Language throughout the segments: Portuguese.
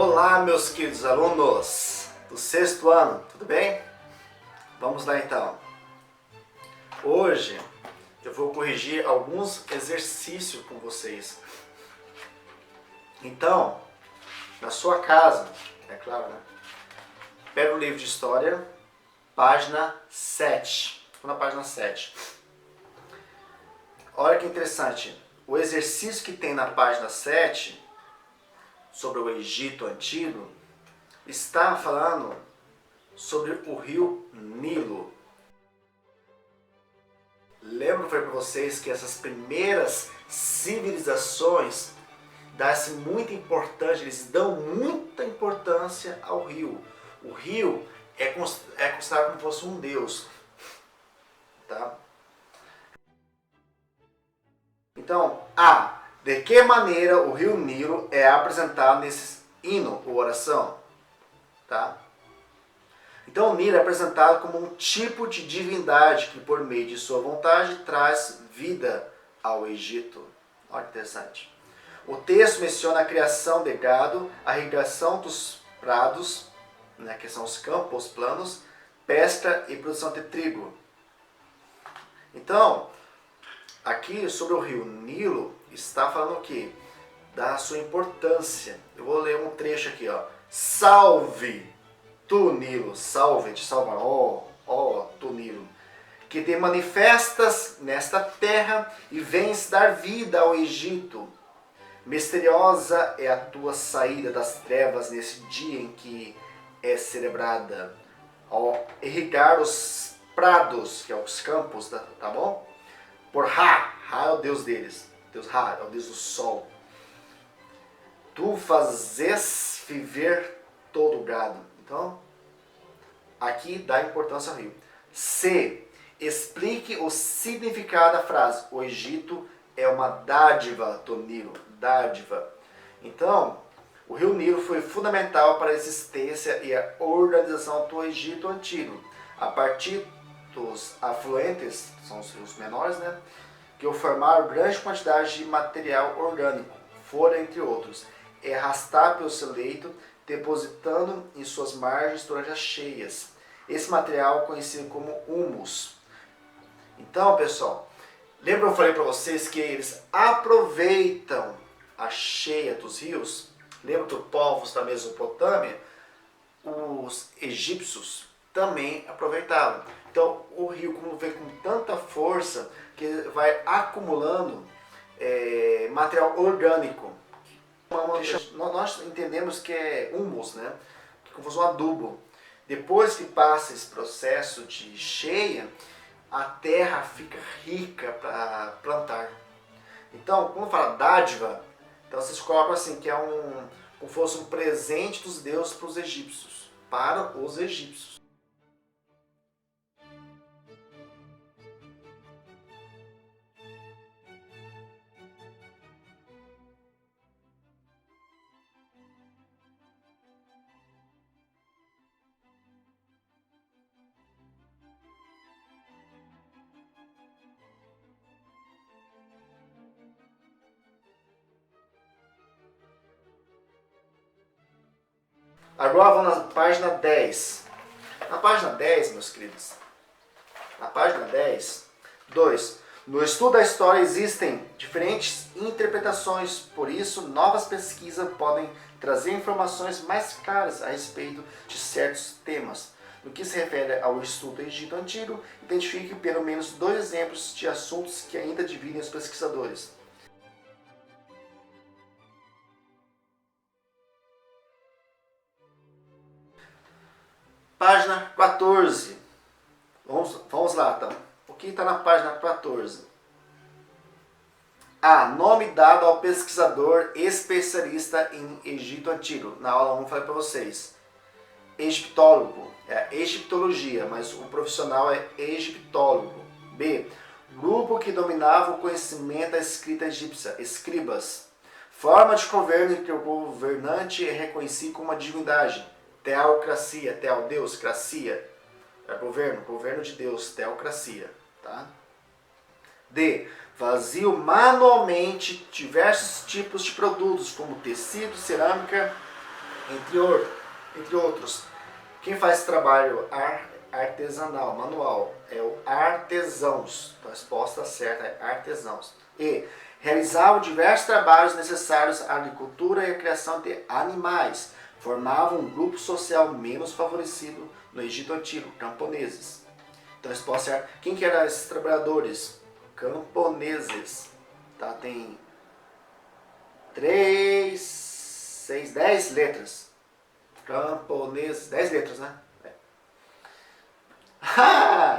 Olá, meus queridos alunos do sexto ano, tudo bem? Vamos lá então. Hoje eu vou corrigir alguns exercícios com vocês. Então, na sua casa, é claro, né? Pega o livro de história, página 7. Estou na página 7. Olha que interessante. O exercício que tem na página 7 sobre o Egito Antigo está falando sobre o rio Nilo. Lembro que eu falei para vocês que essas primeiras civilizações eles dão muita importância ao rio. O rio é considerado como se fosse um deus. Tá? Então, de que maneira o rio Nilo é apresentado nesse hino ou oração? Tá? Então o Nilo é apresentado como um tipo de divindade que por meio de sua vontade traz vida ao Egito. Olha que interessante. O texto menciona a criação de gado, a irrigação dos prados, né, que são os campos planos, pesca e produção de trigo. Então, aqui sobre o rio Nilo está falando o quê? Da sua importância. Eu vou ler um trecho aqui, ó. Salve, tu Nilo, salve, te salva, ó, tu Nilo, que te manifestas nesta terra e vens dar vida ao Egito. Misteriosa é a tua saída das trevas nesse dia em que é celebrada, ao irrigar os prados, que é os campos, tá bom? Por Ra é o deus deles, Deus Ra é o deus do sol. Tu fazes viver todo o gado. Então, aqui dá importância ao rio. C. Explique o significado da frase. O Egito é uma dádiva do Nilo. Dádiva. Então, o rio Nilo foi fundamental para a existência e a organização do Egito Antigo. A partir dos afluentes, são os rios menores, né, que o formaram grande quantidade de material orgânico, fora entre outros, é arrastado pelo seu leito, depositando em suas margens durante as cheias. Esse material é conhecido como humus. Então, pessoal, lembra que eu falei para vocês que eles aproveitam a cheia dos rios? Lembra que os povos da Mesopotâmia, os egípcios também aproveitavam. Então, o rio, como vem com tanta força, que vai acumulando material orgânico. Nós entendemos que é humus, né? Que é como se fosse um adubo. Depois que passa esse processo de cheia, a terra fica rica para plantar. Então, quando fala dádiva, então vocês colocam assim, que é como fosse um presente dos deuses para os egípcios, para os egípcios. Agora vamos na página 10. Na página 10, meus queridos, na página 10, 2. No estudo da história existem diferentes interpretações, por isso novas pesquisas podem trazer informações mais claras a respeito de certos temas. No que se refere ao estudo do Egito Antigo, identifique pelo menos 2 exemplos de assuntos que ainda dividem os pesquisadores. Página 14. Vamos lá, então. O que está na página 14? Nome dado ao pesquisador especialista em Egito Antigo. Na aula 1 eu falei para vocês. Egiptólogo. É egiptologia, mas o profissional é egiptólogo. B. Grupo que dominava o conhecimento da escrita egípcia. Escribas. Forma de governo em que o governante é reconhecido como uma divindade. Teocracia, Deus, cracia, é governo de Deus, teocracia, tá? D. Fazia manualmente diversos tipos de produtos, como tecido, cerâmica, entre outros. Quem faz trabalho artesanal, manual, é o artesãos. Então a resposta certa é artesãos. E realizavam diversos trabalhos necessários à agricultura e à criação de animais. Formavam um grupo social menos favorecido no Egito Antigo, camponeses. Então a resposta é quem que eram esses trabalhadores? Camponeses. Tá? Tem 3, 6, 10 letras. Camponeses, 10 letras, né?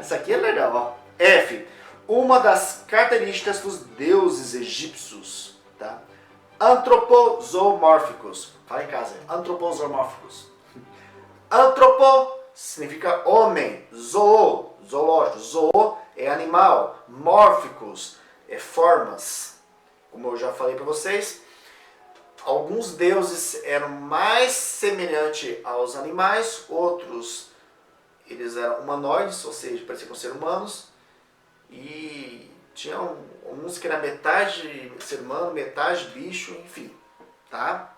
Isso aqui é legal, ó. F. Uma das características dos deuses egípcios, tá? Antropozoomórficos. Fala em casa, antropozoomórficos. Antropo significa homem, zoológico, zoo é animal, mórficos é formas. Como eu já falei para vocês, alguns deuses eram mais semelhantes aos animais, outros eles eram humanoides, ou seja, pareciam com seres humanos, e tinham uns que eram metade ser humano, metade bicho, enfim, tá?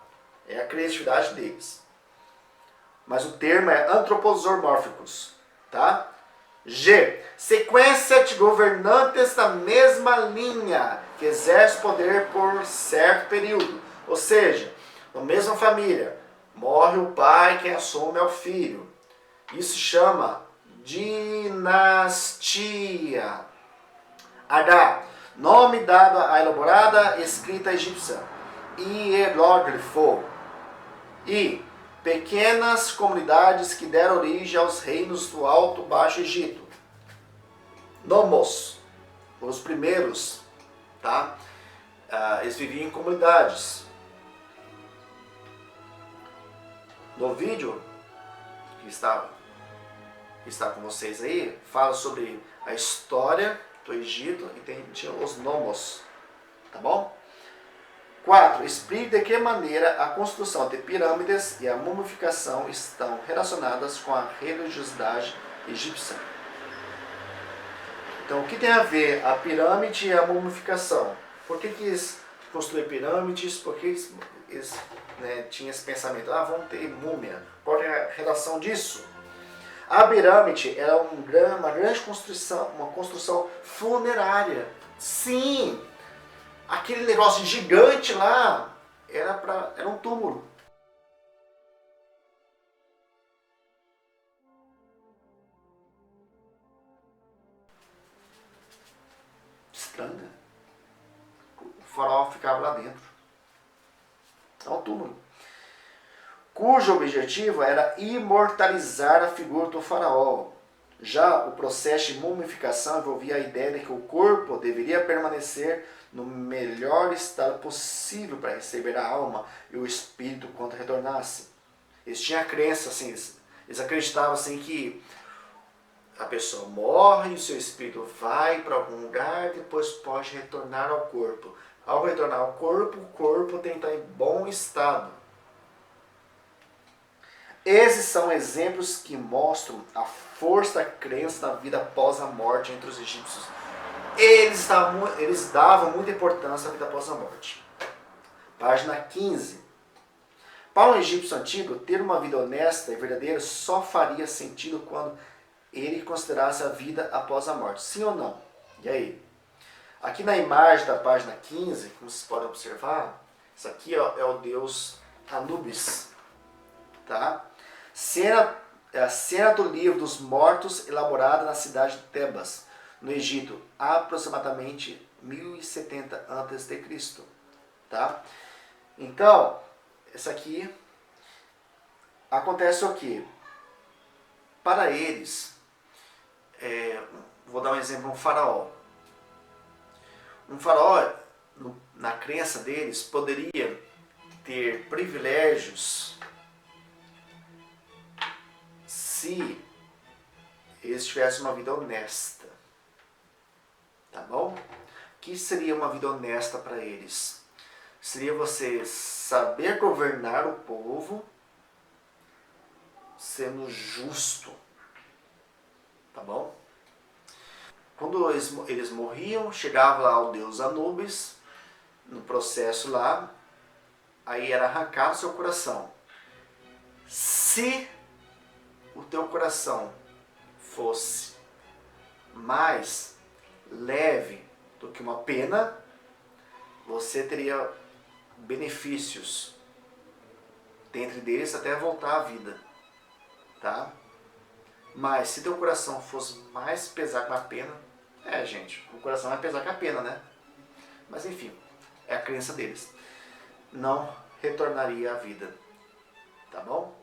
É a criatividade deles. Mas o termo é antropozoomórficos, tá? G. Sequência de governantes da mesma linha que exerce poder por certo período. Ou seja, na mesma família, morre o pai, quem assume é o filho. Isso chama dinastia. H. Nome dado à elaborada escrita egípcia. Hieróglifo. I. Pequenas comunidades que deram origem aos reinos do Alto Baixo Egito. Nomos. Os primeiros, tá? Eles viviam em comunidades. No vídeo que está com vocês aí, fala sobre a história do Egito e tinha os nomos, tá bom? 4. Explique de que maneira a construção de pirâmides e a mumificação estão relacionadas com a religiosidade egípcia. Então, o que tem a ver a pirâmide e a mumificação? Por que eles construíram pirâmides? Por que eles tinham esse pensamento? Vamos ter múmia. Qual é a relação disso? A pirâmide era uma grande construção, uma construção funerária. Sim! Aquele negócio gigante lá era um túmulo. Estranho, né? O faraó ficava lá dentro. É um túmulo. Cujo objetivo era imortalizar a figura do faraó. Já o processo de mumificação envolvia a ideia de que o corpo deveria permanecer no melhor estado possível para receber a alma e o espírito quando retornasse. Eles tinham a crença, assim, eles acreditavam assim, que a pessoa morre, o seu espírito vai para algum lugar e depois pode retornar ao corpo. Ao retornar ao corpo, o corpo tem que estar em bom estado. Esses são exemplos que mostram a força da crença na vida após a morte entre os egípcios. Eles davam muita importância à vida após a morte. Página 15. Para um egípcio antigo, ter uma vida honesta e verdadeira só faria sentido quando ele considerasse a vida após a morte. Sim ou não? E aí? Aqui na imagem da página 15, como vocês podem observar, isso aqui é o deus Anubis. Tá? A cena do livro dos mortos elaborada na cidade de Tebas, no Egito, aproximadamente 1070 a.C. Tá? Então, isso aqui acontece o quê? Para eles, vou dar um exemplo, um faraó. Um faraó, na crença deles, poderia ter privilégios se eles tivessem uma vida honesta. Tá bom? O que seria uma vida honesta para eles? Seria você saber governar o povo sendo justo. Tá bom? Quando eles morriam, chegava lá o deus Anubis, no processo lá, aí era arrancado seu coração. Se o teu coração fosse mais leve do que uma pena, você teria benefícios, dentre deles até voltar à vida, tá? Mas se teu coração fosse mais pesar que uma pena, gente, o coração vai pesar que a pena, né? Mas enfim, é a crença deles. Não retornaria à vida, tá bom?